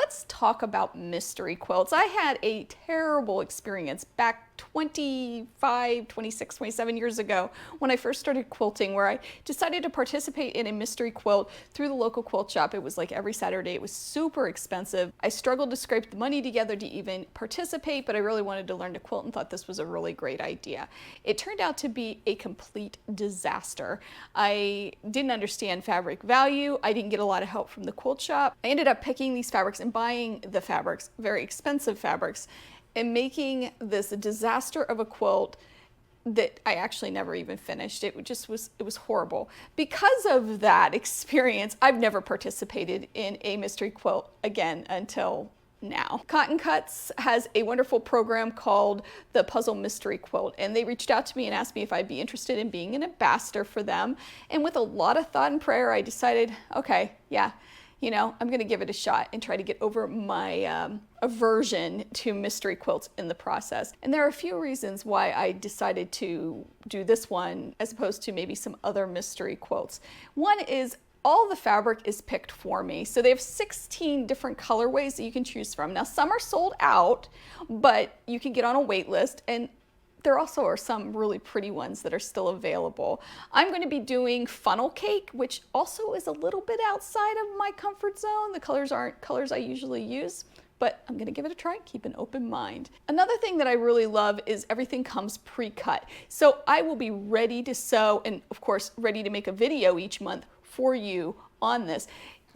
let's talk about mystery quilts. I had a terrible experience back 25, 26, 27 years ago when I first started quilting, where I decided to participate in a mystery quilt through the local quilt shop. It was like every Saturday. It was super expensive. I struggled to scrape the money together to even participate, but I really wanted to learn to quilt and thought this was a really great idea. It turned out to be a complete disaster. I didn't understand fabric value. I didn't get a lot of help from the quilt shop. I ended up picking these fabrics and buying the fabrics, very expensive fabrics, and making this disaster of a quilt that I actually never even finished. It was horrible. Because of that experience, I've never participated in a mystery quilt again until now. Cotton Cuts has a wonderful program called the Puzzle Mystery Quilt, and they reached out to me and asked me if I'd be interested in being an ambassador for them. And with a lot of thought and prayer, I decided, okay, yeah, you know, I'm going to give it a shot and try to get over my aversion to mystery quilts in the process. And there are a few reasons why I decided to do this one as opposed to maybe some other mystery quilts. One is all the fabric is picked for me. So they have 16 different colorways that you can choose from. Now, some are sold out, but you can get on a wait list, and there also are some really pretty ones that are still available. I'm going to be doing funnel cake, which also is a little bit outside of my comfort zone. The colors aren't colors I usually use, but I'm going to give it a try and keep an open mind. Another thing that I really love is everything comes pre-cut. So I will be ready to sew and, of course, ready to make a video each month for you on this.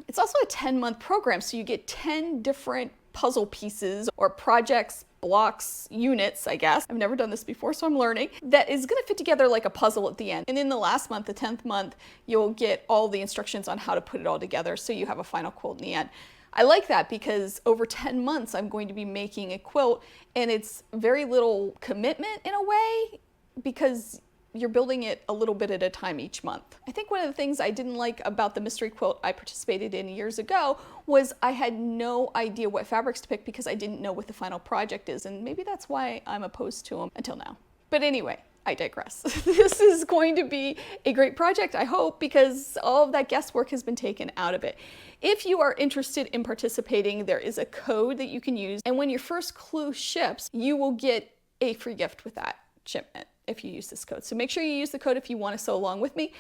It's also a 10-month program, so you get 10 different puzzle pieces or projects, blocks, units, I guess. I've never done this before, so I'm learning. That is going to fit together like a puzzle at the end. And in the last month, the 10th month, you'll get all the instructions on how to put it all together so you have a final quilt in the end. I like that because over 10 months, I'm going to be making a quilt, and it's very little commitment in a way because you're building it a little bit at a time each month. I think one of the things I didn't like about the mystery quilt I participated in years ago was I had no idea what fabrics to pick because I didn't know what the final project is, and maybe that's why I'm opposed to them until now. But anyway, I digress. This is going to be a great project, I hope, because all of that guesswork has been taken out of it. If you are interested in participating, there is a code that you can use, and when your first clue ships, you will get a free gift with that shipment if you use this code. So make sure you use the code if you want to sew along with me.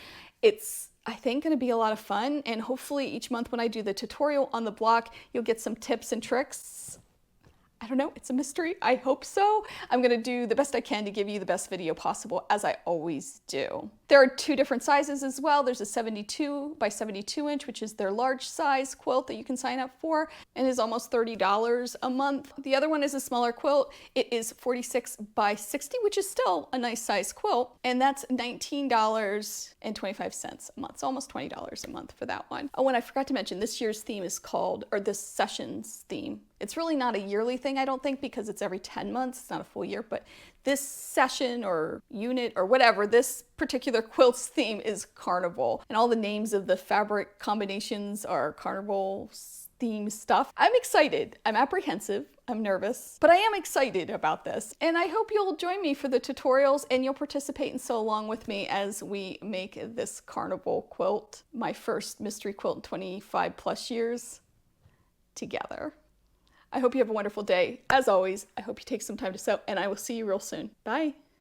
It's, I think, going to be a lot of fun, and hopefully each month when I do the tutorial on the block, you'll get some tips and tricks. I don't know, it's a mystery. I hope so. I'm going to do the best I can to give you the best video possible, as I always do. There are 2 different sizes as well. There's a 72 by 72 inch, which is their large size quilt that you can sign up for, and is almost $30 a month. The other one is a smaller quilt. It is 46 by 60, which is still a nice size quilt, and that's $19.25 a month. So almost $20 a month for that one. Oh, and I forgot to mention, this year's theme is called, or this session's theme, it's really not a yearly thing, I don't think, because it's every 10 months. It's not a full year, but this session or unit or whatever, this particular quilt's theme is Carnival. And all the names of the fabric combinations are Carnival theme stuff. I'm excited. I'm apprehensive. I'm nervous, but I am excited about this. And I hope you'll join me for the tutorials and you'll participate and sew along with me as we make this Carnival quilt, my first mystery quilt in 25 plus years, together. I hope you have a wonderful day. As always, I hope you take some time to sew, and I will see you real soon. Bye.